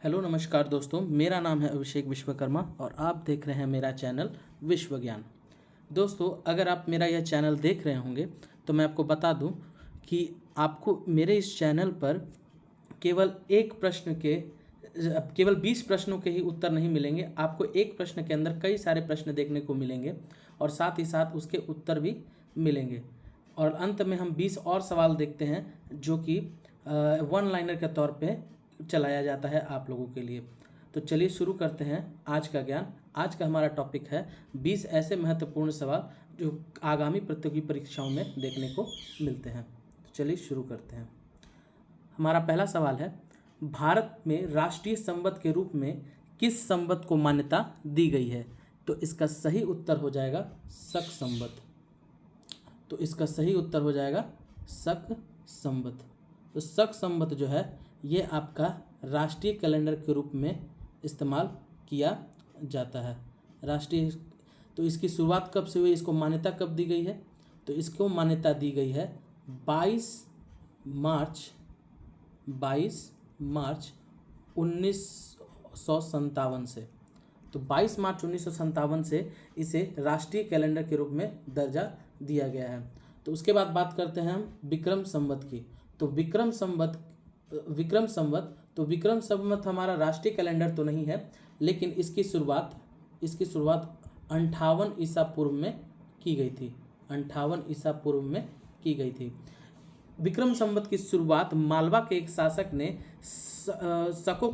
Hello नमस्कार दोस्तों, मेरा नाम है अभिषेक विश्वकर्मा और आप देख रहे हैं मेरा चैनल विश्व ज्ञान। दोस्तों, अगर आप मेरा यह चैनल देख रहे होंगे तो मैं आपको बता दूं कि आपको मेरे इस चैनल पर केवल एक प्रश्न के केवल 20 प्रश्नों के ही उत्तर नहीं मिलेंगे। आपको एक प्रश्न के अंदर कई सारे प्रश्न देखने को मिलेंगे और साथ ही साथ उसके उत्तर भी मिलेंगे। और अंत में हम 20 और सवाल देखते हैं जो कि वन लाइनर के तौर पे चलाया जाता है आप लोगों के लिए। तो चलिए शुरू करते हैं आज का ज्ञान। आज का हमारा टॉपिक है 20 ऐसे महत्वपूर्ण सवाल जो आगामी प्रतियोगी परीक्षाओं में देखने को मिलते हैं। तो चलिए शुरू करते हैं। हमारा पहला सवाल है, भारत में राष्ट्रीय संपद के रूप में किस संपद को मान्यता दी गई है? तो इसका सही उत्तर हो जाएगा शक संपद। तो इसका सही उत्तर हो जाएगा शक संपद। तो शक संपद जो है ये आपका राष्ट्रीय कैलेंडर के रूप में इस्तेमाल किया जाता है। राष्ट्रीय तो इसकी शुरुआत कब से हुई, इसको मान्यता कब दी गई है? तो इसको मान्यता दी गई है 22 मार्च 1957 से। तो 22 मार्च 1957 से इसे राष्ट्रीय कैलेंडर के रूप में दर्जा दिया गया है। तो उसके बाद बात करते हैं हम विक्रम संवत की। तो विक्रम संवत हमारा राष्ट्रीय कैलेंडर तो नहीं है, लेकिन इसकी शुरुआत 58 ईसा पूर्व में की गई थी। 58 ईसा पूर्व में की गई थी। विक्रम संवत की शुरुआत मालवा के एक शासक ने शकों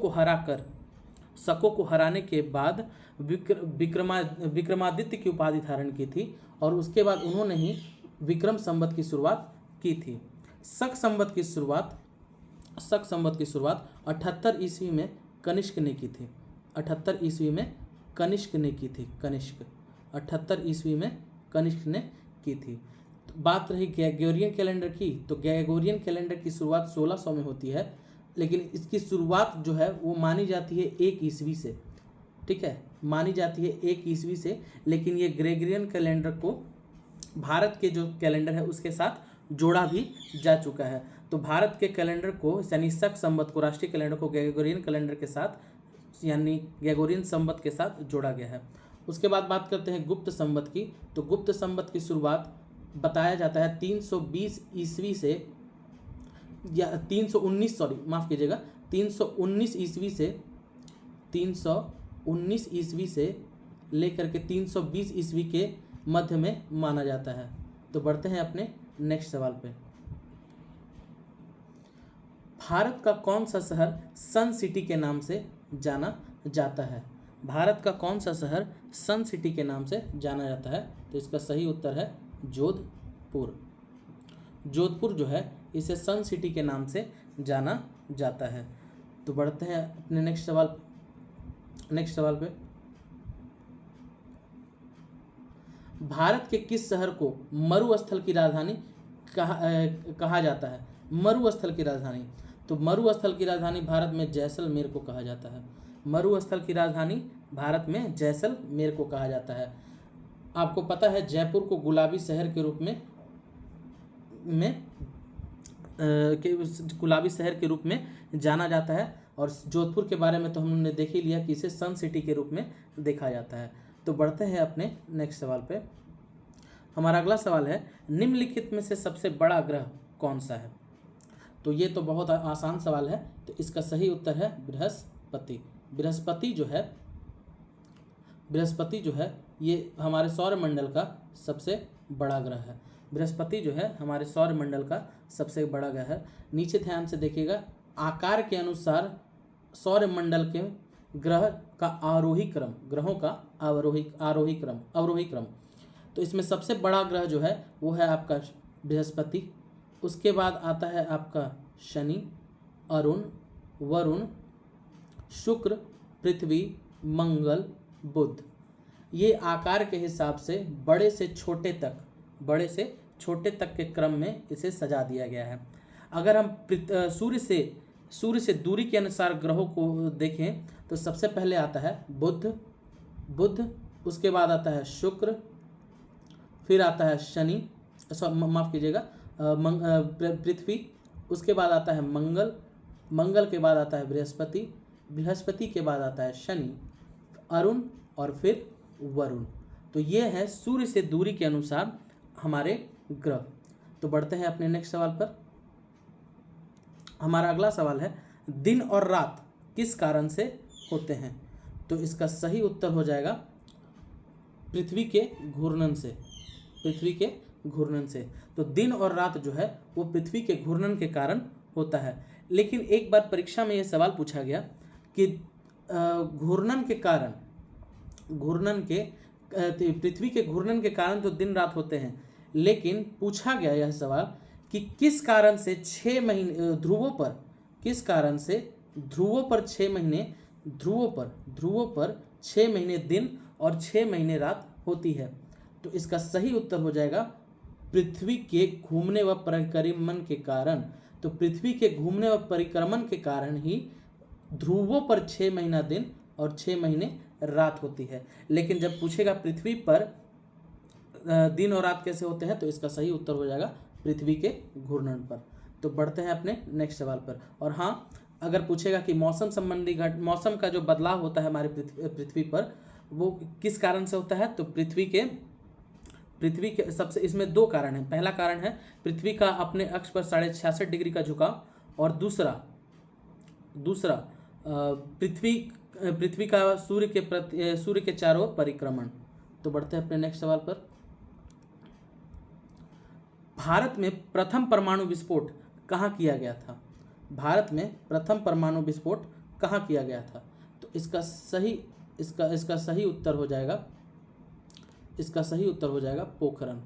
को हराने के बाद विक्रमादित्य की उपाधि धारण की थी और उसके बाद उन्होंने ही विक्रम संवत की शुरुआत की थी। शक संवत की शुरुआत 78 ईस्वी में कनिष्क ने की थी। 78 ईस्वी में कनिष्क ने की थी। 78 ईस्वी में कनिष्क ने की थी। तो बात रही ग्रेगोरियन कैलेंडर की। तो ग्रेगोरियन कैलेंडर की शुरुआत 1600 में होती है, लेकिन इसकी शुरुआत जो है वो मानी जाती है 1 ईस्वी से। ठीक है, मानी जाती है 1 ईस्वी से, लेकिन ये ग्रेगोरियन कैलेंडर को भारत के जो कैलेंडर है उसके साथ जोड़ा भी जा चुका है। तो भारत के कैलेंडर को यानी शक संवत को, राष्ट्रीय कैलेंडर को ग्रेगोरियन कैलेंडर के साथ यानी ग्रेगोरियन संवत के साथ जोड़ा गया है। उसके बाद बात करते हैं गुप्त संवत की। तो गुप्त संवत की शुरुआत बताया जाता है 320 ईस्वी से या 319 ईस्वी से लेकर के 320 ईस्वी के मध्य में माना जाता है। तो बढ़ते हैं अपने नेक्स्ट सवाल पे। भारत का कौन सा शहर सन सिटी के नाम से जाना जाता है? भारत का कौन सा शहर सन सिटी के नाम से जाना जाता है? तो इसका सही उत्तर है जोधपुर। जोधपुर जो है इसे सन सिटी के नाम से जाना जाता है। तो बढ़ते हैं अपने नेक्स्ट सवाल पे। भारत के किस शहर को मरुस्थल की राजधानी कहा जाता है? मरुस्थल की राजधानी। तो मरुस्थल की राजधानी भारत में जैसलमेर को कहा जाता है। मरुस्थल की राजधानी भारत में जैसलमेर को कहा जाता है। आपको पता है जयपुर को गुलाबी शहर के रूप में जाना जाता है, और जोधपुर के बारे में तो हमने देख ही लिया कि इसे सन सिटी के रूप में देखा जाता है। तो बढ़ते हैं अपने नेक्स्ट सवाल पे। हमारा अगला सवाल है, निम्नलिखित में से सबसे बड़ा ग्रह कौन सा है? तो ये तो बहुत आसान सवाल है। तो इसका सही उत्तर है बृहस्पति। बृहस्पति जो है ये हमारे सौरमंडल का सबसे बड़ा ग्रह है। बृहस्पति जो है हमारे सौरमंडल का सबसे बड़ा ग्रह है। नीचे ध्यान से देखिएगा, आकार के अनुसार सौरमंडल के ग्रहों का अवरोही क्रम। तो इसमें सबसे बड़ा ग्रह जो है वो है आपका बृहस्पति। उसके बाद आता है आपका शनि, अरुण, वरुण, शुक्र, पृथ्वी, मंगल, बुध। ये आकार के हिसाब से बड़े से छोटे तक के क्रम में इसे सजा दिया गया है। अगर हम सूर्य से दूरी के अनुसार ग्रहों को देखें तो सबसे पहले आता है बुध, उसके बाद आता है शुक्र, फिर आता है शनि, माफ़ कीजिएगा, पृथ्वी, उसके बाद आता है मंगल के बाद आता है बृहस्पति, बृहस्पति के बाद आता है शनि, अरुण और फिर वरुण। तो ये है सूर्य से दूरी के अनुसार हमारे ग्रह। तो बढ़ते हैं अपने नेक्स्ट सवाल पर। हमारा अगला सवाल है दिन और रात किस कारण से होते हैं? तो इसका सही उत्तर हो जाएगा पृथ्वी के घूर्णन से। पृथ्वी के घूर्णन से। तो दिन और रात जो है वो पृथ्वी के घूर्णन के कारण होता है। लेकिन एक बार परीक्षा में ये सवाल पूछा गया कि घूर्णन के कारण, पृथ्वी के घूर्णन के कारण जो दिन रात होते हैं, लेकिन पूछा गया यह सवाल कि किस कारण से 6 महीने ध्रुवों पर, किस कारण से ध्रुवों पर 6 महीने, ध्रुवों पर 6 महीने दिन और 6 महीने रात होती है? तो इसका सही उत्तर हो जाएगा पृथ्वी के घूमने व परिक्रमण के कारण। तो पृथ्वी के घूमने व परिक्रमण के कारण ही ध्रुवों पर 6 महीना दिन और 6 महीने रात होती है। लेकिन जब पूछेगा पृथ्वी पर दिन और रात कैसे होते हैं, तो इसका सही उत्तर हो जाएगा पृथ्वी के घूर्णन पर। तो बढ़ते हैं अपने नेक्स्ट सवाल पर। और हाँ, अगर पूछेगा कि मौसम संबंधी मौसम का जो बदलाव होता है हमारे पृथ्वी पर वो किस कारण से होता है, तो पृथ्वी के सबसे इसमें 2 कारण हैं। पहला कारण है पृथ्वी का अपने अक्ष पर 66.5 डिग्री का झुकाव, और दूसरा पृथ्वी का सूर्य के चारों ओर परिक्रमण। तो बढ़ते हैं अपने नेक्स्ट सवाल पर। भारत में प्रथम परमाणु विस्फोट कहाँ किया गया था? भारत में प्रथम परमाणु विस्फोट कहाँ किया गया था? तो इसका सही उत्तर हो जाएगा, पोखरण।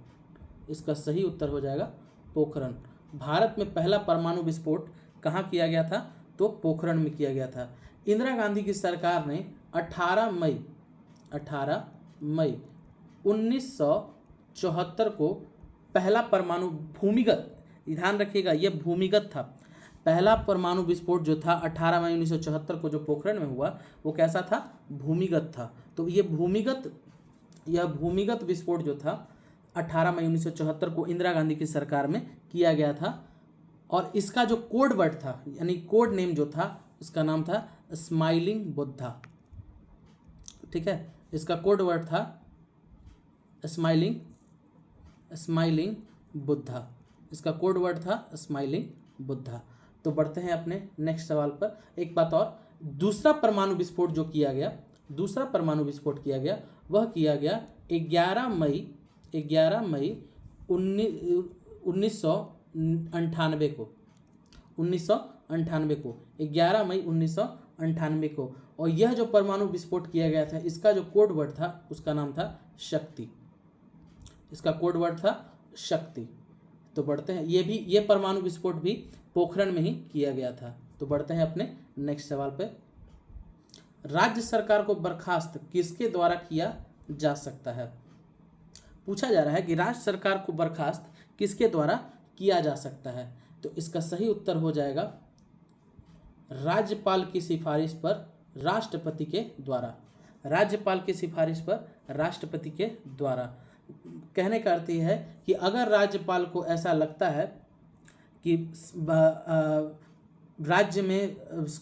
इसका सही उत्तर हो जाएगा पोखरण। भारत में पहला परमाणु विस्फोट कहाँ किया गया था? तो पोखरण में किया गया था। इंदिरा गांधी की सरकार ने 18 मई 1974 को पहला परमाणु भूमिगत, ध्यान रखिएगा ये भूमिगत था, पहला परमाणु विस्फोट जो था 18 मई 1974 को जो पोखरण में हुआ वो कैसा था? भूमिगत था। तो ये भूमिगत विस्फोट जो था 18 मई 1974 को इंदिरा गांधी की सरकार में किया गया था। और इसका जो कोड वर्ड था, यानी कोड नेम जो था, इसका नाम था स्माइलिंग बुद्धा। ठीक है, इसका कोड वर्ड था स्माइलिंग बुद्धा। इसका कोड वर्ड था स्माइलिंग बुद्धा। तो बढ़ते हैं अपने नेक्स्ट सवाल पर। एक बात और, दूसरा परमाणु विस्फोट किया गया वह किया गया 11 मई 1998 को 11 मई 1998 को। और यह जो परमाणु विस्फोट किया गया था, इसका जो कोड वर्ड था उसका नाम था शक्ति। इसका कोड वर्ड था शक्ति। तो बढ़ते हैं, ये परमाणु विस्फोट भी पोखरण में ही किया गया था। तो बढ़ते हैं अपने नेक्स्ट सवाल पे। राज्य सरकार को बर्खास्त किसके द्वारा किया जा सकता है? पूछा जा रहा है कि राज्य सरकार को बर्खास्त किसके द्वारा किया जा सकता है? तो इसका सही उत्तर हो जाएगा राज्यपाल की सिफारिश पर राष्ट्रपति के द्वारा। राज्यपाल की सिफारिश पर राष्ट्रपति के द्वारा। कहने का अर्थ यह है कि अगर राज्यपाल को ऐसा लगता है कि राज्य में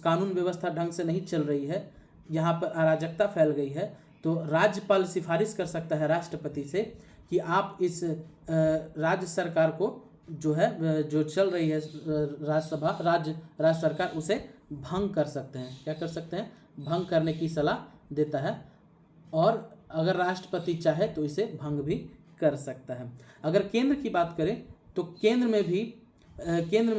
कानून व्यवस्था ढंग से नहीं चल रही है, यहाँ पर अराजकता फैल गई है, तो राज्यपाल सिफारिश कर सकता है राष्ट्रपति से कि आप इस राज्य सरकार को जो चल रही है राज्य सरकार, उसे भंग कर सकते हैं। क्या कर सकते हैं? भंग करने की सलाह देता है। और अगर राष्ट्रपति चाहे तो इसे भंग भी कर सकता है। अगर केंद्र की बात करें तो केंद्र में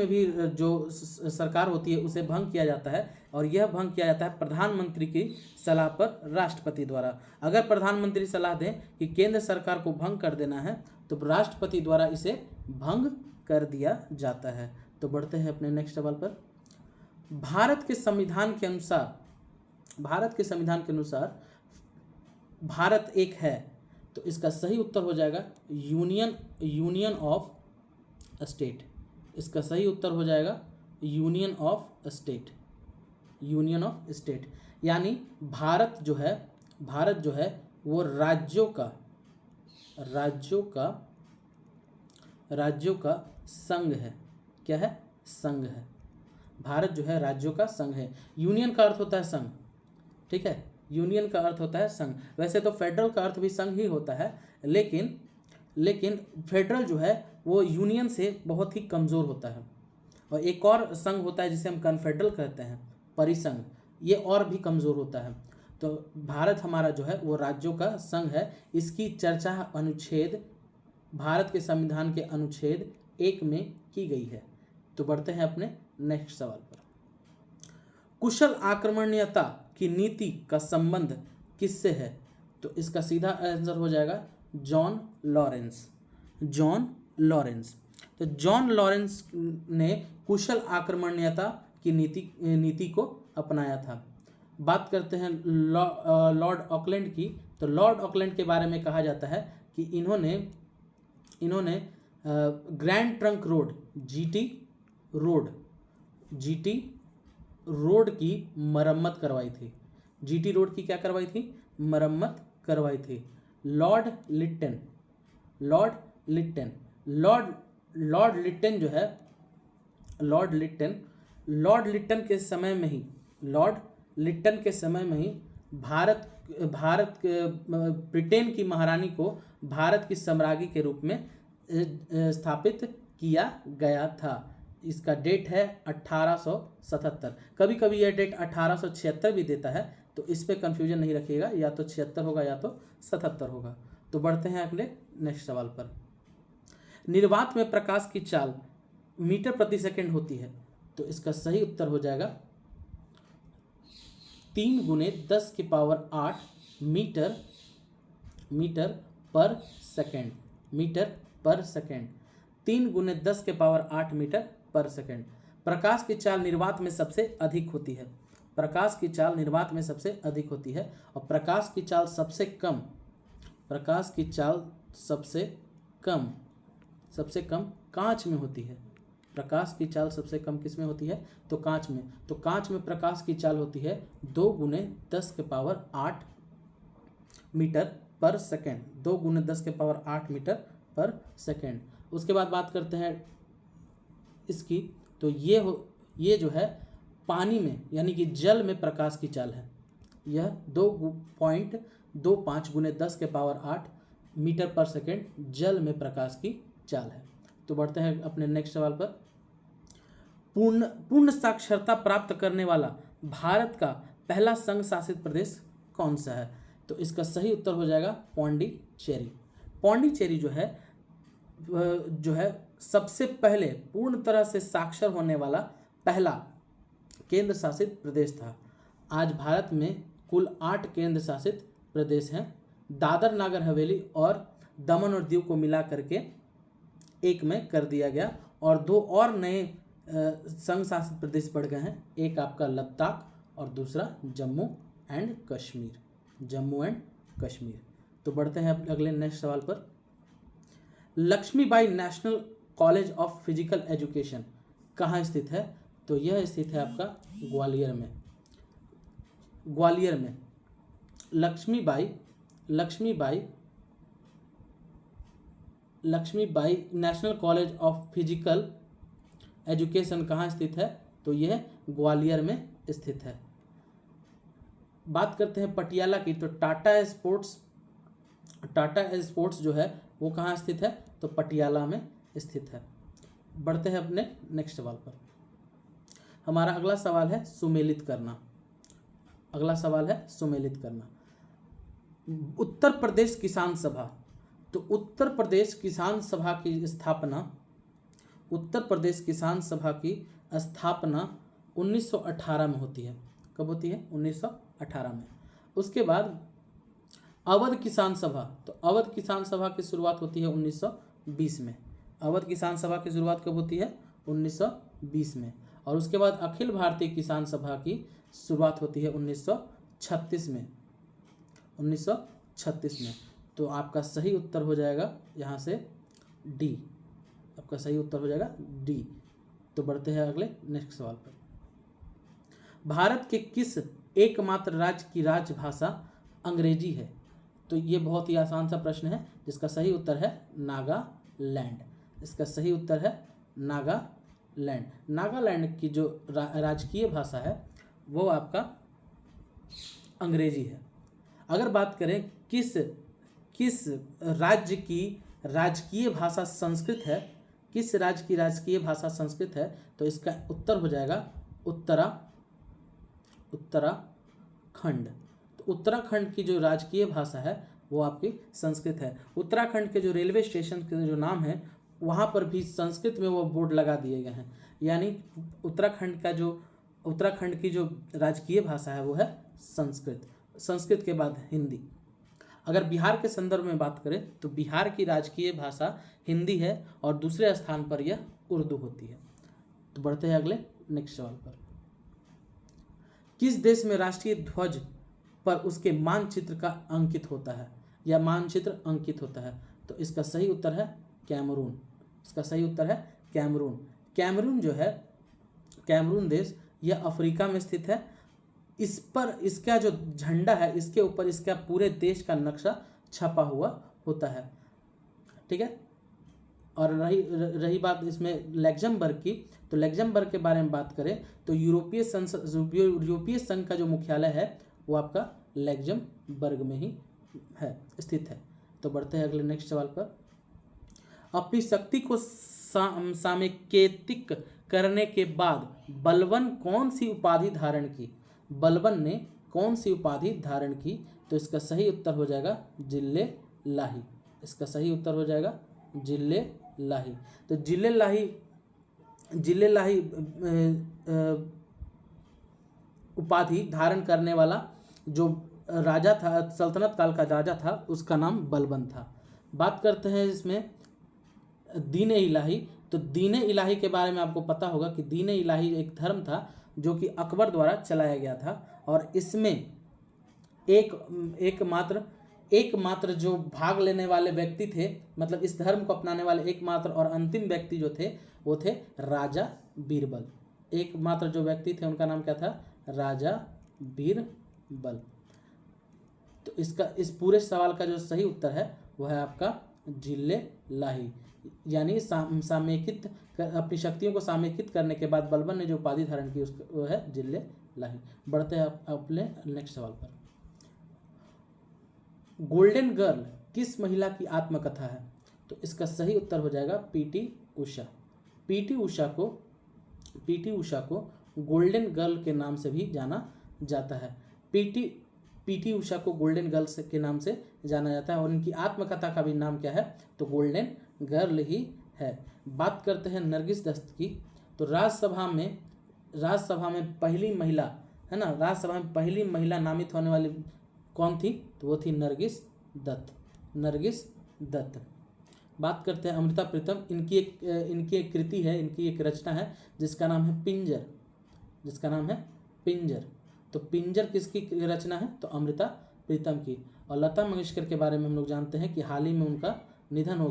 भी जो सरकार होती है उसे भंग किया जाता है, और यह भंग किया जाता है प्रधानमंत्री की सलाह पर राष्ट्रपति द्वारा। अगर प्रधानमंत्री सलाह दें कि केंद्र सरकार को भंग कर देना है तो राष्ट्रपति द्वारा इसे भंग कर दिया जाता है। तो बढ़ते हैं अपने नेक्स्ट सवाल पर। भारत के संविधान के अनुसार भारत एक है, तो इसका सही उत्तर हो जाएगा यूनियन ऑफ स्टेट। इसका सही उत्तर हो जाएगा यूनियन ऑफ स्टेट। यानी भारत जो है वो राज्यों का संघ है। क्या है? संघ है। भारत जो है राज्यों का संघ है। यूनियन का अर्थ होता है संघ, ठीक है, यूनियन का अर्थ होता है संघ। वैसे तो फेडरल का अर्थ भी संघ ही होता है, लेकिन फेडरल जो है वो यूनियन से बहुत ही कमज़ोर होता है। और एक और संघ होता है जिसे हम कन्फेडरल कहते हैं, परिसंघ, ये और भी कमज़ोर होता है। तो भारत हमारा जो है वो राज्यों का संघ है। इसकी चर्चा अनुच्छेद, भारत के संविधान के अनुच्छेद 1 में की गई है। तो बढ़ते हैं अपने नेक्स्ट सवाल पर। कुशल आक्रमणीयता की नीति का संबंध किससे है? तो इसका सीधा आंसर हो जाएगा जॉन लॉरेंस। John Lawrence. तो जॉन लॉरेंस ने कुशल आक्रमणीयता की नीति को अपनाया था। बात करते हैं लॉर्ड ऑकलैंड की। तो लॉर्ड ऑकलैंड के बारे में कहा जाता है कि इन्होंने grand trunk road, GT road की मरम्मत करवाई थी। जीटी रोड की क्या करवाई थी? मरम्मत करवाई थी। लॉर्ड लिट्टन जो है, लॉर्ड लिट्टन के समय में ही ब्रिटेन की महारानी को भारत की सम्राज्ञी के रूप में स्थापित किया गया था। इसका डेट है 1877। कभी कभी यह डेट 1876 भी देता है, तो इस पे कंफ्यूजन नहीं रखिएगा, या तो 76 होगा या तो 77 होगा। तो बढ़ते हैं अगले नेक्स्ट सवाल पर। निर्वात में प्रकाश की चाल मीटर प्रति सेकंड होती है। तो इसका सही उत्तर हो जाएगा 3 × 10⁸ मीटर पर सेकंड। 3 × 10⁸ मीटर पर सेकंड। प्रकाश की चाल निर्वात में सबसे अधिक होती है। और प्रकाश की चाल सबसे कम कांच में होती है। प्रकाश की चाल सबसे कम किस में होती है? तो कांच में। तो कांच में प्रकाश की चाल होती है 2 × 10⁸ मीटर पर सेकंड। 2 × 10⁸ मीटर पर सेकंड। उसके बाद बात करते हैं इसकी। तो ये जो है पानी में, यानी कि जल में प्रकाश की चाल है। यह 2.25 × 10⁸ मीटर पर सेकंड जल में प्रकाश की चाल है। तो बढ़ते हैं अपने नेक्स्ट सवाल पर। पूर्ण साक्षरता प्राप्त करने वाला भारत का पहला संघ शासित प्रदेश कौन सा है? तो इसका सही उत्तर हो जाएगा पौंडीचेरी। पौंडीचेरी जो है सबसे पहले पूर्ण तरह से साक्षर होने वाला पहला केंद्र शासित प्रदेश था। आज भारत में कुल 8 केंद्र शासित प्रदेश हैं। दादर नागर हवेली और दमन और दीव को मिला करके एक में कर दिया गया, और 2 और नए संघ शासित प्रदेश बढ़ गए हैं। एक आपका लद्दाख और दूसरा जम्मू एंड कश्मीर। तो बढ़ते हैं अगले नेक्स्ट सवाल पर। Lakshmibai national college of physical education कहाँ स्थित है? तो यह स्थित है आपका ग्वालियर में। Lakshmibai national college of physical education कहाँ स्थित है? तो यह ग्वालियर में स्थित है। बात करते हैं पटियाला की। तो टाटा स्पोर्ट्स जो है वो कहाँ स्थित है? तो पटियाला में स्थित है। बढ़ते हैं अपने नेक्स्ट सवाल पर। हमारा अगला सवाल है सुमेलित करना। उत्तर प्रदेश किसान सभा। तो उत्तर प्रदेश किसान सभा की स्थापना 1918 में होती है। कब होती है? 1918 में। उसके बाद अवध किसान सभा। तो अवध किसान सभा की शुरुआत होती है 1920 में। अवध किसान सभा की शुरुआत कब होती है? 1920 में। और उसके बाद अखिल भारतीय किसान सभा की शुरुआत होती है 1936 में। तो आपका सही उत्तर हो जाएगा यहाँ से डी। तो बढ़ते हैं अगले नेक्स्ट सवाल पर। भारत के किस एकमात्र राज्य की राजभाषा अंग्रेजी है? तो ये बहुत ही आसान सा प्रश्न है, जिसका सही उत्तर है नागालैंड। नागालैंड। नागालैंड की जो राजकीय भाषा है वो आपका अंग्रेजी है। अगर बात करें किस किस राज्य की राजकीय भाषा संस्कृत है, किस राज्य की राजकीय भाषा संस्कृत है, तो इसका उत्तर हो जाएगा उत्तराखंड। तो उत्तराखंड की जो राजकीय भाषा है वो आपकी संस्कृत है। उत्तराखंड के जो रेलवे स्टेशन के जो नाम है वहाँ पर भी संस्कृत में वो बोर्ड लगा दिए गए हैं, यानी उत्तराखंड की जो राजकीय भाषा है वो है संस्कृत। संस्कृत के बाद हिंदी। अगर बिहार के संदर्भ में बात करें तो बिहार की राजकीय भाषा हिंदी है और दूसरे स्थान पर यह उर्दू होती है। तो बढ़ते हैं अगले नेक्स्ट सवाल पर। किस देश में राष्ट्रीय ध्वज पर उसके मानचित्र का अंकित होता है या मानचित्र अंकित होता है? तो इसका सही उत्तर है कैमरून। इसका सही उत्तर है कैमरून। कैमरून जो है, कैमरून देश, यह अफ्रीका में स्थित है। इस पर इसका जो झंडा है इसके ऊपर इसका पूरे देश का नक्शा छपा हुआ होता है, ठीक है। और रही बात इसमें लग्जमबर्ग की, तो लग्जमबर्ग के बारे में बात करें तो यूरोपीय संघ का जो मुख्यालय है वो आपका लग्जमबर्ग में ही है, स्थित है। तो बढ़ते हैं अगले नेक्स्ट सवाल पर। अपनी शक्ति को सामेकित करने के बाद बलबन कौन सी उपाधि धारण की? बलबन ने कौन सी उपाधि धारण की? तो इसका सही उत्तर हो जाएगा जिले लाही। इसका सही उत्तर हो जाएगा जिले लाही। तो जिले लाही उपाधि धारण करने वाला जो राजा था, सल्तनत काल का राजा था, उसका नाम बलबन था। बात करते हैं इसमें दीन इलाही। तो दीन इलाही के बारे में आपको पता होगा कि दीन इलाही एक धर्म था जो कि अकबर द्वारा चलाया गया था और इसमें एकमात्र जो भाग लेने वाले व्यक्ति थे, मतलब इस धर्म को अपनाने वाले एकमात्र और अंतिम व्यक्ति जो थे वो थे राजा बीरबल। एकमात्र जो व्यक्ति थे उनका नाम क्या था? राजा बीरबल। तो इस पूरे सवाल का जो सही उत्तर है वो है आपका जिले लाही, यानी अपनी शक्तियों को सामेकित करने के बाद बलबन ने जो उपाधि धारण की वो है जिले लाही। बढ़ते हैं अपने नेक्स्ट सवाल पर। गोल्डन गर्ल किस महिला की आत्मकथा है? तो इसका सही उत्तर हो जाएगा पीटी उषा। पीटी उषा को गोल्डन गर्ल के नाम से भी जाना जाता है। पीटी उषा को गोल्डन गर्ल के नाम से जाना जाता है और उनकी आत्मकथा का भी नाम क्या है? तो गोल्डन गर्ल ही है। बात करते हैं नरगिस दत्त की। तो राज्यसभा में पहली महिला है ना, राज्यसभा में पहली महिला नामित होने वाली कौन थी? तो वो थी नरगिस दत्त। बात करते हैं अमृता प्रीतम। इनकी एक कृति है, इनकी एक रचना है जिसका नाम है पिंजर। तो पिंजर किसकी रचना है? तो अमृता प्रीतम की। और लता मंगेशकर के बारे में हम लोग जानते हैं कि हाल ही में उनका निधन हो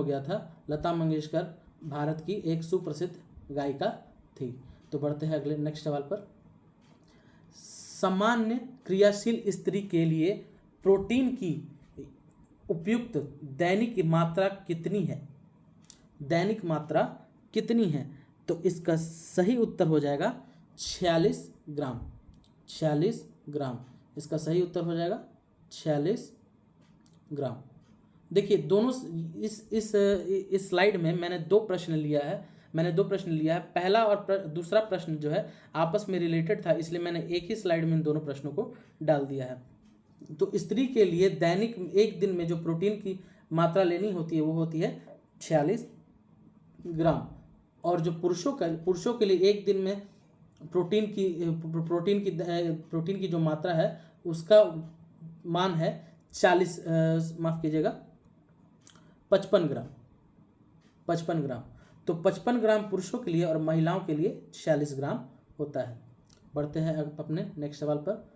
गया था। लता मंगेशकर भारत की एक सुप्रसिद्ध गायिका थी। तो बढ़ते हैं अगले नेक्स्ट सवाल पर। सामान्य क्रियाशील स्त्री के लिए प्रोटीन की उपयुक्त दैनिक मात्रा कितनी है? दैनिक मात्रा कितनी है? तो इसका सही उत्तर हो जाएगा 46 ग्राम। 46 ग्राम। इसका सही उत्तर हो जाएगा 46 ग्राम। देखिए दोनों इस स्लाइड में मैंने दो प्रश्न लिया है। पहला और दूसरा प्रश्न जो है आपस में रिलेटेड था, इसलिए मैंने एक ही स्लाइड में इन दोनों प्रश्नों को डाल दिया है। तो स्त्री के लिए दैनिक एक दिन में जो प्रोटीन की मात्रा लेनी होती है वो होती है 46 ग्राम। और जो पुरुषों के लिए एक दिन में प्रोटीन की जो मात्रा है उसका मान है 55 ग्राम। तो 55 ग्राम पुरुषों के लिए और महिलाओं के लिए 46 ग्राम होता है। बढ़ते हैं अपने नेक्स्ट सवाल पर।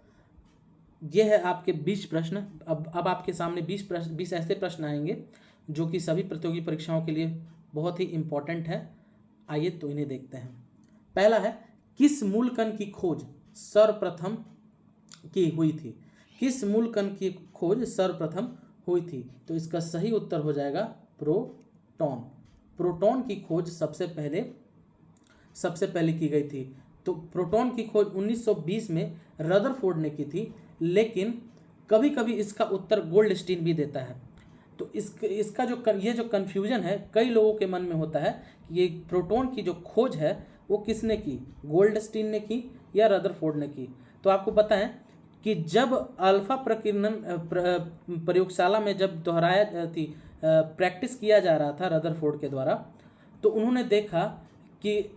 यह है आपके 20 प्रश्न। अब आपके सामने 20 ऐसे प्रश्न आएंगे जो कि सभी प्रतियोगी परीक्षाओं के लिए बहुत ही इम्पोर्टेंट है। आइए तो इन्हें देखते हैं। पहला है, किस मूलकण की खोज सर्वप्रथम की हुई थी? किस मूलकण की खोज सर्वप्रथम हुई थी? तो इसका सही उत्तर हो जाएगा प्रोटॉन की खोज सबसे पहले की गई थी। तो प्रोटॉन की खोज 1920 में रदरफोर्ड ने की थी, लेकिन कभी कभी इसका उत्तर गोल्डस्टीन भी देता है। तो इसका ये जो कन्फ्यूजन है कई लोगों के मन में होता है कि ये प्रोटॉन की जो खोज है वो किसने की, गोल्डस्टीन ने की या रदरफोर्ड ने की। तो आपको पता है कि जब अल्फा प्रकीर्णन प्रयोगशाला में जब दोहराया थी प्रैक्टिस किया जा रहा था रदरफोर्ड के द्वारा, तो उन्होंने देखा कि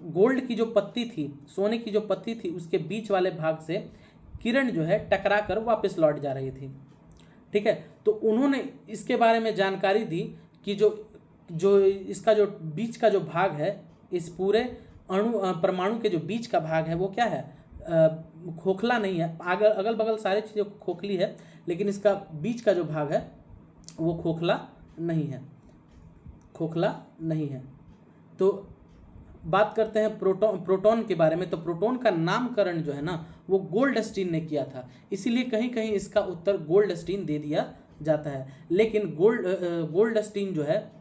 गोल्ड की जो पत्ती थी, सोने की जो पत्ती थी, उसके बीच वाले भाग से किरण जो है टकरा कर वापस लौट जा रही थी। ठीक है, तो उन्होंने इसके बारे में जानकारी दी कि जो इसका जो बीच का जो भाग है, इस पूरे परमाणु के जो बीच का भाग है वो क्या है, खोखला नहीं है। अगल बगल सारी चीज़ें खोखली है, लेकिन इसका बीच का जो भाग है वो खोखला नहीं है। तो बात करते हैं प्रोटॉन के बारे में। तो प्रोटॉन का नामकरण जो है ना वो गोल्डस्टीन ने किया था, इसीलिए कहीं कहीं इसका उत्तर गोल्डस्टीन दे दिया जाता है। लेकिन गोल्डस्टीन जो है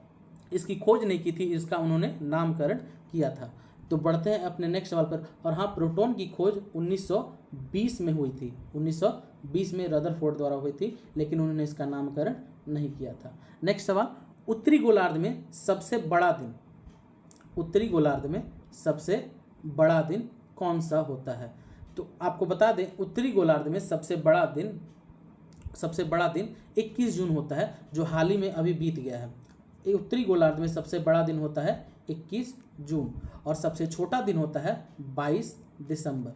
इसकी खोज नहीं की थी, इसका उन्होंने नामकरण किया था। तो बढ़ते हैं अपने नेक्स्ट सवाल पर। और हाँ, प्रोटॉन की खोज 1920 में हुई थी, 1920 में रदरफोर्ड द्वारा हुई थी, लेकिन उन्होंने इसका नामकरण नहीं किया था। नेक्स्ट सवाल, उत्तरी गोलार्ध में सबसे बड़ा दिन कौन सा होता है? तो आपको बता दें, उत्तरी गोलार्ध में सबसे बड़ा दिन 21 जून होता है, जो हाल ही में अभी बीत गया है। उत्तरी गोलार्ध में सबसे बड़ा दिन होता है 21 जून और सबसे छोटा दिन होता है 22 दिसंबर।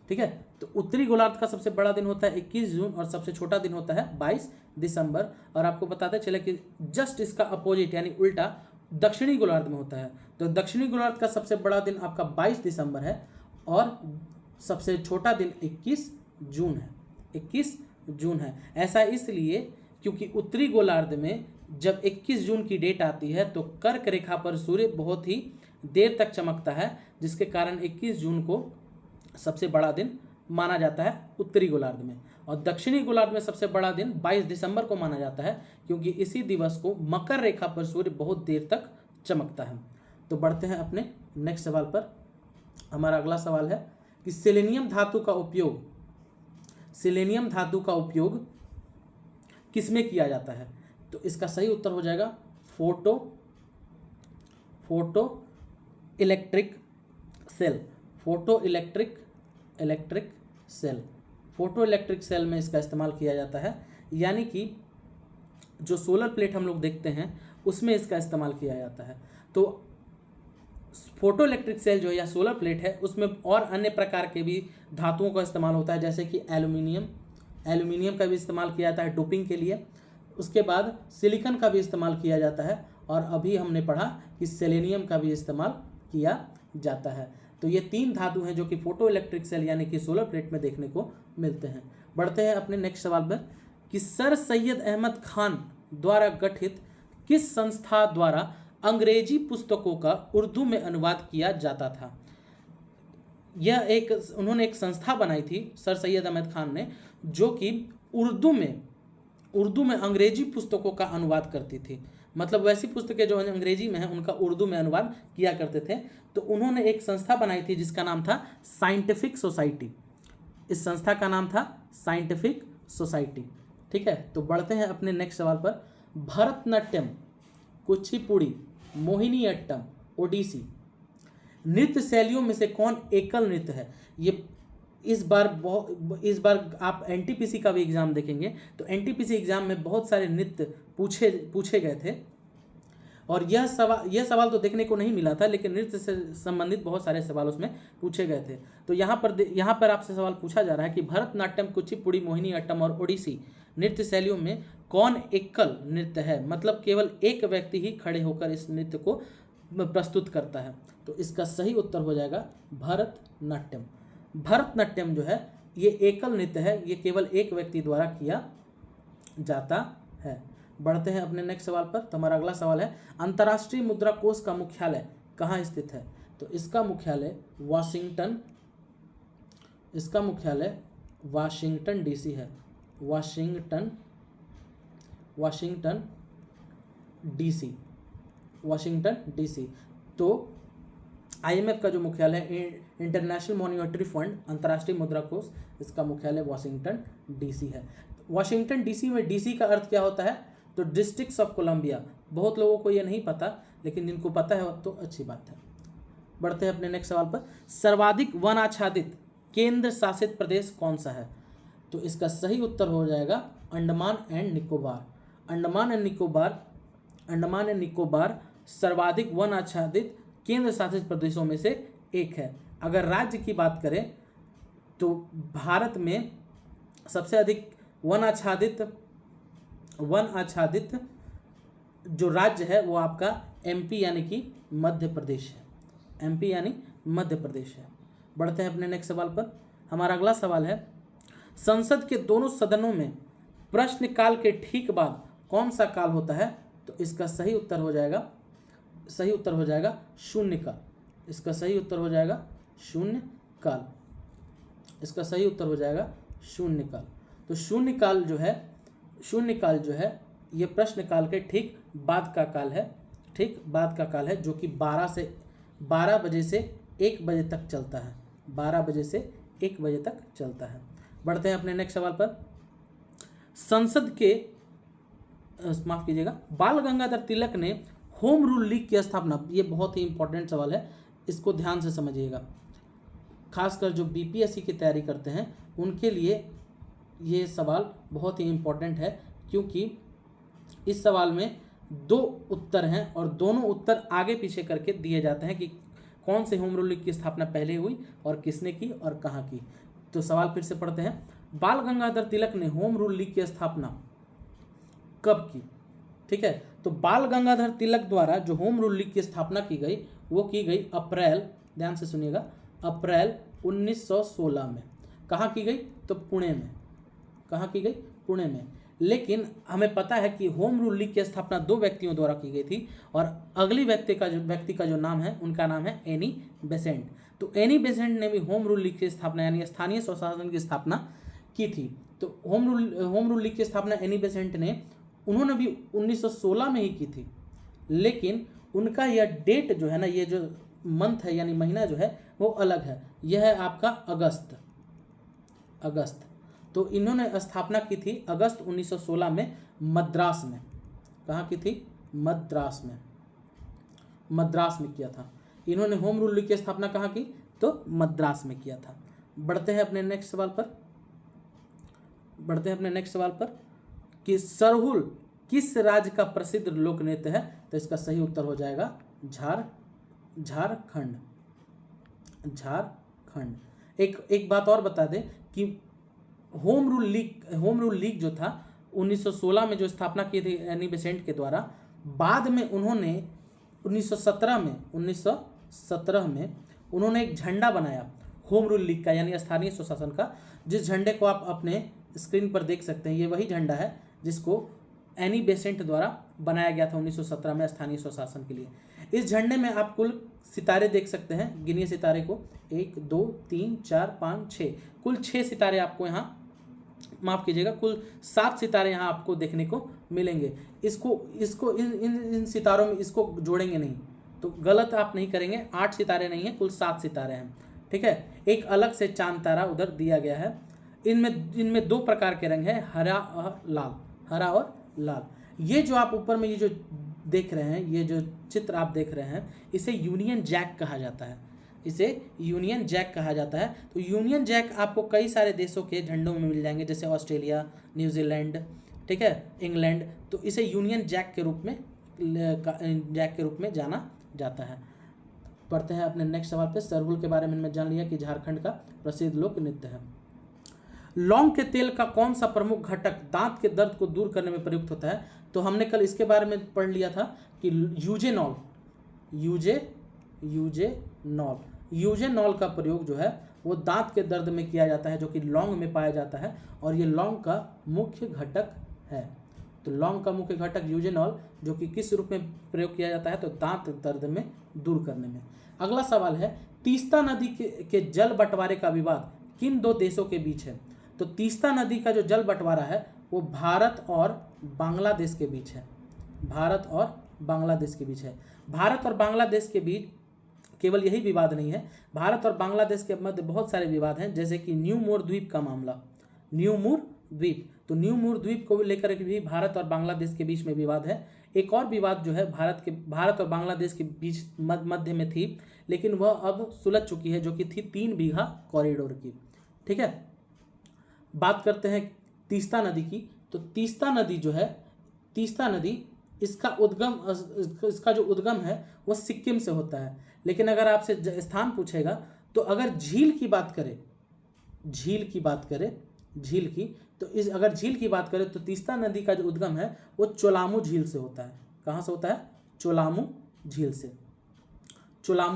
ठीक है, तो उत्तरी गोलार्ध का सबसे बड़ा दिन होता है 21 जून और सबसे छोटा दिन होता है 22 दिसंबर। और आपको बताते चले कि जस्ट इसका अपोजिट यानी उल्टा दक्षिणी गोलार्ध में होता है। तो दक्षिणी गोलार्ध का सबसे बड़ा दिन आपका 22 दिसंबर है और सबसे छोटा दिन 21 जून है। ऐसा इसलिए क्योंकि उत्तरी गोलार्ध में जब 21 जून की डेट आती है तो कर्क रेखा पर सूर्य बहुत ही देर तक चमकता है, जिसके कारण 21 जून को सबसे बड़ा दिन माना जाता है उत्तरी गोलार्ध में। और दक्षिणी गोलार्ध में सबसे बड़ा दिन 22 दिसंबर को माना जाता है, क्योंकि इसी दिवस को मकर रेखा पर सूर्य बहुत देर तक चमकता है। तो बढ़ते हैं अपने नेक्स्ट सवाल पर। हमारा अगला सवाल है कि सेलेनियम धातु का उपयोग किसमें किया जाता है? तो इसका सही उत्तर हो जाएगा फोटो इलेक्ट्रिक सेल में इसका इस्तेमाल किया जाता है। यानी कि जो सोलर प्लेट हम लोग देखते हैं उसमें इसका इस्तेमाल किया जाता है। तो फोटो इलेक्ट्रिक सेल जो है या सोलर प्लेट है, उसमें और अन्य प्रकार के भी धातुओं का इस्तेमाल होता है, जैसे कि एल्यूमिनियम का भी इस्तेमाल किया जाता है डोपिंग के लिए। उसके बाद सिलिकॉन का भी इस्तेमाल किया जाता है, और अभी हमने पढ़ा कि सेलेनियम का भी इस्तेमाल किया जाता है। तो ये 3 धातु हैं जो कि फोटो इलेक्ट्रिक सेल यानी कि सोलर प्लेट में देखने को मिलते हैं। बढ़ते हैं अपने नेक्स्ट सवाल पर कि सर सैयद अहमद खान द्वारा गठित किस संस्था द्वारा अंग्रेजी पुस्तकों का उर्दू में अनुवाद किया जाता था? उन्होंने एक संस्था बनाई थी सर सैयद अहमद खान ने, जो कि उर्दू में अंग्रेजी पुस्तकों का अनुवाद करती थी। मतलब वैसी पुस्तकें जो अंग्रेजी में हैं उनका उर्दू में अनुवाद किया करते थे। तो उन्होंने एक संस्था बनाई थी जिसका नाम था साइंटिफिक सोसाइटी। इस संस्था का नाम था साइंटिफिक सोसाइटी। ठीक है, तो बढ़ते हैं अपने नेक्स्ट सवाल पर। भरतनाट्यम, कुचिपुड़ी, मोहिनीअट्टम, ओडिसी नृत्य शैलियों में से कौन एकल नृत्य है? ये इस बार आप एनटीपीसी का भी एग्जाम देखेंगे तो एनटीपीसी एग्जाम में बहुत सारे नृत्य पूछे गए थे, और यह सवाल तो देखने को नहीं मिला था, लेकिन नृत्य से संबंधित बहुत सारे सवाल उसमें पूछे गए थे। तो यहाँ पर आपसे सवाल पूछा जा रहा है कि भरतनाट्यम, कुचिपुड़ी, मोहिनीअट्टम और ओडिसी नृत्य शैलियों में कौन एकल नृत्य है? मतलब केवल एक व्यक्ति ही खड़े होकर इस नृत्य को प्रस्तुत करता है। तो इसका सही उत्तर हो जाएगा भरतनाट्यम। भरतनाट्यम जो है ये एकल नृत्य है, ये केवल एक व्यक्ति द्वारा किया जाता है। बढ़ते हैं अपने नेक्स्ट सवाल पर। तो हमारा अगला सवाल है, अंतर्राष्ट्रीय मुद्रा कोष का मुख्यालय कहाँ स्थित है? तो इसका मुख्यालय वाशिंगटन डीसी है। Washington DC. Washington DC. तो IMF का जो मुख्यालय है, इंटरनेशनल मॉनिटरी फंड, अंतर्राष्ट्रीय मुद्रा कोष, इसका मुख्यालय वाशिंगटन डीसी है। वाशिंगटन डीसी में डीसी का अर्थ क्या होता है? तो डिस्ट्रिक्ट ऑफ कोलंबिया। बहुत लोगों को ये नहीं पता, लेकिन जिनको पता है तो अच्छी बात है। बढ़ते हैं अपने नेक्स्ट सवाल पर। सर्वाधिक वन आच्छादित केंद्र शासित प्रदेश कौन सा है? तो इसका सही उत्तर हो जाएगा अंडमान एंड निकोबार। अंडमान एंड निकोबार सर्वाधिक वन आच्छादित केंद्र शासित प्रदेशों में से एक है। अगर राज्य की बात करें तो भारत में सबसे अधिक वन आच्छादित जो राज्य है वो आपका MP यानी कि मध्य प्रदेश है। MP यानी मध्य प्रदेश है। बढ़ते हैं अपने नेक्स्ट सवाल पर। हमारा अगला सवाल है, संसद के दोनों सदनों में प्रश्नकाल के ठीक बाद कौन सा काल होता है? तो इसका सही उत्तर हो जाएगा शून्यकाल। इसका सही उत्तर हो जाएगा शून्यकाल। तो शून्यकाल जो है ये प्रश्नकाल के ठीक बाद का काल है, जो कि 12 बजे से 1 बजे तक चलता है। 12 बजे से 1 बजे तक चलता है। बढ़ते हैं अपने नेक्स्ट सवाल पर। संसद के माफ कीजिएगा, बाल गंगाधर तिलक ने होम रूल लीग की स्थापना, ये बहुत ही इंपॉर्टेंट सवाल है, इसको ध्यान से समझिएगा। खासकर जो BPSC की तैयारी करते हैं उनके लिए ये सवाल बहुत ही इंपॉर्टेंट है, क्योंकि इस सवाल में 2 उत्तर हैं और दोनों उत्तर आगे पीछे करके दिए जाते हैं कि कौन से होम रूल लीग की स्थापना पहले हुई और किसने की और कहाँ की। तो सवाल फिर से पढ़ते हैं। बाल गंगाधर तिलक ने होम रूल लीग की स्थापना कब की? ठीक है, तो बाल गंगाधर तिलक द्वारा जो होम रूल लीग की स्थापना की गई वो की गई अप्रैल, ध्यान से सुनिएगा, अप्रैल 1916 में। कहाँ की गई? तो पुणे में। कहाँ की गई? पुणे में। लेकिन हमें पता है कि होम रूल लीग की स्थापना 2 व्यक्तियों द्वारा की गई थी और अगली व्यक्ति का जो नाम है उनका नाम है एनी बेसेंट। तो एनी बेसेंट ने भी होम रूल लीग की स्थापना यानी स्थानीय स्वशासन की स्थापना की थी। तो होम रूल लीग की स्थापना एनी बेसेंट ने, उन्होंने भी 1916 में ही की थी, लेकिन उनका यह डेट जो है ना, ये जो मंथ है यानी महीना जो है वो अलग है। यह है आपका अगस्त। तो इन्होंने स्थापना की थी अगस्त 1916 में मद्रास में। कहाँ की थी? मद्रास में किया था। इन्होंने होम रूल लीग की स्थापना कहाँ की? तो मद्रास में किया था। बढ़ते हैं अपने नेक्स्ट सवाल पर कि सरहुल किस राज्य का प्रसिद्ध लोक नृत्य है? तो इसका सही उत्तर हो जाएगा झारखंड। एक बात और बता दें कि होम रूल लीग जो था 1916 में जो स्थापना की थी एनी बेसेंट के द्वारा, बाद में उन्होंने 1917 में उन्होंने एक झंडा बनाया होम रूल लीग का यानी स्थानीय स्वशासन का, जिस झंडे को आप अपने स्क्रीन पर देख सकते हैं। ये वही झंडा है जिसको एनी बेसेंट द्वारा बनाया गया था 1917 में स्थानीय स्वशासन के लिए। इस झंडे में आप कुल सितारे देख सकते हैं, गिनिए सितारे को, 1 2 3 4 5 6, कुल 6 सितारे आपको यहाँ, माफ कीजिएगा, कुल 7 सितारे यहाँ आपको देखने को मिलेंगे। इसको इन सितारों में इसको जोड़ेंगे नहीं तो गलत आप नहीं करेंगे। 8 सितारे नहीं है, कुल 7 सितारे हैं। ठीक है, एक अलग से चांद तारा उधर दिया गया है। इनमें 2 प्रकार के रंग हैं, हरा और लाल। ये जो आप ऊपर में ये जो देख रहे हैं, ये जो चित्र आप देख रहे हैं, इसे यूनियन जैक कहा जाता है। तो यूनियन जैक आपको कई सारे देशों के झंडों में मिल जाएंगे, जैसे ऑस्ट्रेलिया, न्यूजीलैंड, ठीक है, इंग्लैंड। तो इसे यूनियन जैक के रूप में जाना जाता है। पढ़ते हैं अपने नेक्स्ट सवाल पे। सरहुल के बारे में जान लिया कि झारखंड का प्रसिद्ध लोक नृत्य है। लौंग के तेल का कौन सा प्रमुख घटक दांत के दर्द को दूर करने में प्रयुक्त होता है? तो हमने कल इसके बारे में पढ़ लिया था कि यूजेनॉल का प्रयोग जो है वो दांत के दर्द में किया जाता है, जो कि लौंग में पाया जाता है और ये लौंग का मुख्य घटक है। तो लौंग का मुख्य घटक यूजेनॉल, जो कि किस रूप में प्रयोग किया जाता है? तो दांत दर्द में दूर करने में। अगला सवाल है, तीस्ता नदी के जल बंटवारे का विवाद किन 2 देशों के बीच है? तो तीस्ता नदी का जो जल बंटवारा है वो भारत और बांग्लादेश के बीच है। भारत और बांग्लादेश के बीच है। भारत और बांग्लादेश के बीच केवल यही विवाद नहीं है, भारत और बांग्लादेश के मध्य बहुत सारे विवाद हैं, जैसे कि न्यू मोर द्वीप का मामला, न्यू मोर द्वीप, तो न्यू मोर द्वीप को लेकर के भी भारत और बांग्लादेश के बीच में विवाद है। एक और विवाद जो है भारत और बांग्लादेश के बीच मध्य में थी, लेकिन वह अब सुलझ चुकी है, जो कि थी 3 बीघा कॉरिडोर की। ठीक है, बात करते हैं तीस्ता नदी की। तो तीस्ता नदी जो है, तीस्ता नदी इसका जो उद्गम है वह सिक्किम से होता है। लेकिन अगर आपसे स्थान पूछेगा तो अगर झील की बात करें, तो अगर झील की बात करें तो तीस्ता नदी का जो उद्गम है वो चोलामू झील से होता है। कहाँ से होता है? चोलामू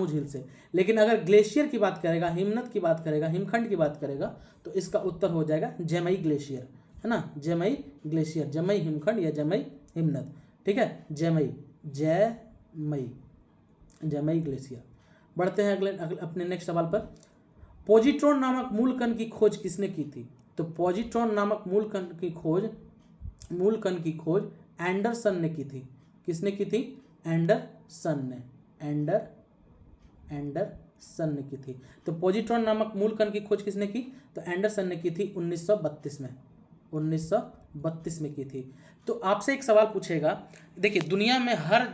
झील से। लेकिन अगर ग्लेशियर की बात करेगा, हिमनद की बात करेगा, हिमखंड की बात करेगा, तो इसका उत्तर हो जाएगा जमई ग्लेशियर, है ना, जमई ग्लेशियर, जमई हिमखंड या जमई हिमनद। ठीक है, जमई ग्लेशियर। बढ़ते हैं अगले अपने नेक्स्ट सवाल पर। पॉजिट्रॉन नामक मूल कण की खोज किसने की थी? तो पॉजिट्रॉन नामक मूल कण की खोज एंडरसन ने की थी। किसने की थी? एंडरसन ने की थी। तो पॉजिट्रॉन नामक मूल कण की खोज किसने की? तो एंडरसन ने की थी 1932 में की थी। तो आपसे एक सवाल पूछेगा, देखिए दुनिया में हर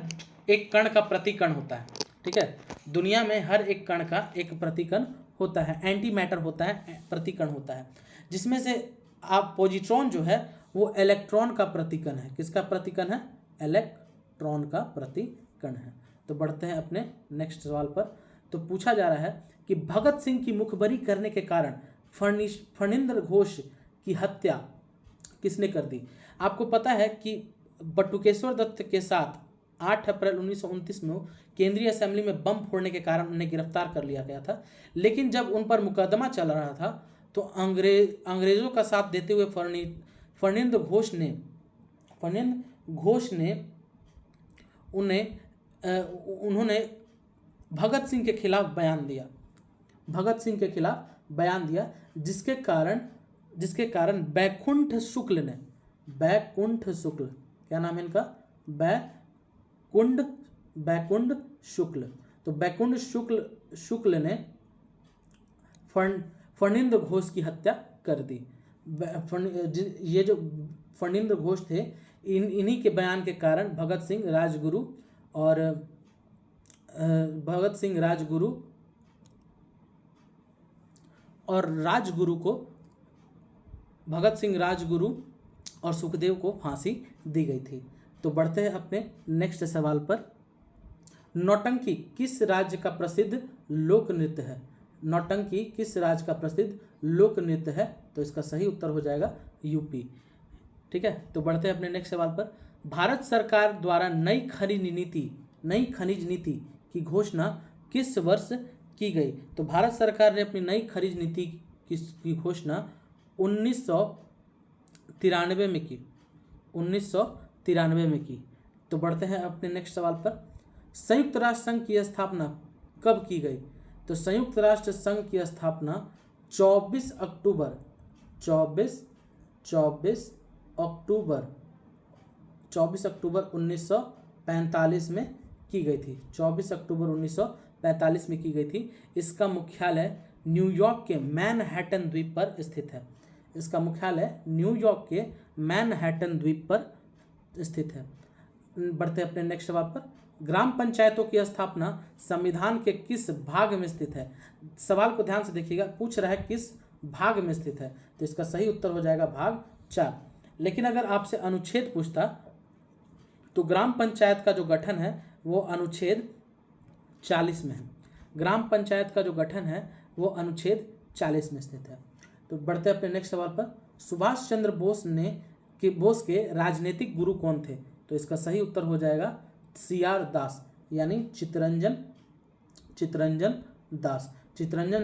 एक कण का प्रतिकण होता है। ठीक है, दुनिया में हर एक कण का एक प्रतिकण होता है, एंटी मैटर होता है, प्रतिकण होता है, जिसमें से आप पॉजिट्रॉन जो है वो इलेक्ट्रॉन का प्रतिकण है। किसका प्रतिकण है? इलेक्ट्रॉन का प्रतिकण है। तो बढ़ते हैं अपने नेक्स्ट सवाल पर। तो पूछा जा रहा है कि भगत सिंह की मुखबरी करने के कारण फणींद्र घोष की हत्या किसने कर दी? आपको पता है कि बटुकेश्वर दत्त के साथ 8 अप्रैल 1929 में केंद्रीय असेंबली में बम फोड़ने के कारण उन्हें गिरफ्तार कर लिया गया था। लेकिन जब उन पर मुकदमा चल रहा था तो अंग्रेजों का साथ देते हुए फणींद्र घोष ने उन्होंने भगत सिंह के खिलाफ बयान दिया, जिसके कारण बैकुंठ शुक्ल, क्या नाम है इनका? बैकुंठ शुक्ल। तो बैकुंठ शुक्ल ने फणींद्र घोष की हत्या कर दी। ये जो फणींद्र घोष थे, इन्हीं के बयान के कारण भगत सिंह राजगुरु और सुखदेव को फांसी दी गई थी। तो बढ़ते हैं अपने नेक्स्ट सवाल पर। नौटंकी किस राज्य का प्रसिद्ध लोक नृत्य है? नौटंकी किस राज्य का प्रसिद्ध लोक नृत्य है? तो इसका सही उत्तर हो जाएगा यूपी। ठीक है, तो बढ़ते हैं अपने नेक्स्ट सवाल पर। भारत सरकार द्वारा नई खनिज नीति की घोषणा किस वर्ष की गई? तो भारत सरकार ने अपनी नई खनिज नीति की घोषणा 1993 में की। तो बढ़ते हैं अपने नेक्स्ट सवाल पर। संयुक्त राष्ट्र संघ की स्थापना कब की गई? तो संयुक्त राष्ट्र संघ की स्थापना 24 अक्टूबर 1945 में की गई थी। 24 अक्टूबर 1945 में की गई थी। इसका मुख्यालय न्यूयॉर्क के मैनहट्टन द्वीप पर स्थित है। बढ़ते अपने नेक्स्ट सवाल पर। ग्राम पंचायतों की स्थापना संविधान के किस भाग में स्थित है? सवाल को ध्यान से देखिएगा, पूछ रहा है किस भाग में स्थित है, तो इसका सही उत्तर हो जाएगा भाग 4। लेकिन अगर आपसे अनुच्छेद पूछता तो ग्राम पंचायत का जो गठन है वो अनुच्छेद 40 में है। ग्राम पंचायत का जो गठन है वो अनुच्छेद 40 में स्थित है। तो बढ़ते अपने नेक्स्ट सवाल पर। सुभाष चंद्र बोस के राजनीतिक गुरु कौन थे? तो इसका सही उत्तर हो जाएगा CR दास, यानी चित्तरंजन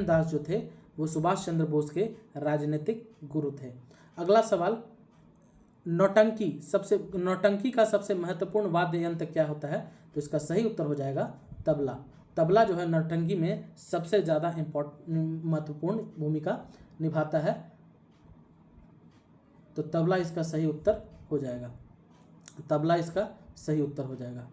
दास जो थे वो सुभाष चंद्र बोस के राजनीतिक गुरु थे। अगला सवाल, नौटंकी का सबसे महत्वपूर्ण वाद्य यंत्र क्या होता है? तो इसका सही उत्तर हो जाएगा तबला। तबला जो है नौटंकी में सबसे ज़्यादा महत्वपूर्ण भूमिका निभाता है। तो तबला इसका सही उत्तर हो जाएगा।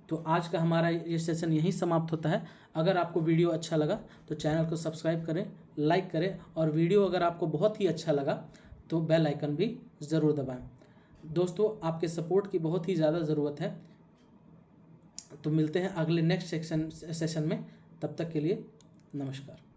तो आज का हमारा ये सेशन यहीं समाप्त होता है। अगर आपको वीडियो अच्छा लगा तो चैनल को सब्सक्राइब करें, लाइक करें, और वीडियो अगर आपको बहुत ही अच्छा लगा तो बेल आइकन भी ज़रूर दबाएं। दोस्तों, आपके सपोर्ट की बहुत ही ज़्यादा ज़रूरत है। तो मिलते हैं अगले नेक्स्ट सेशन में। तब तक के लिए नमस्कार।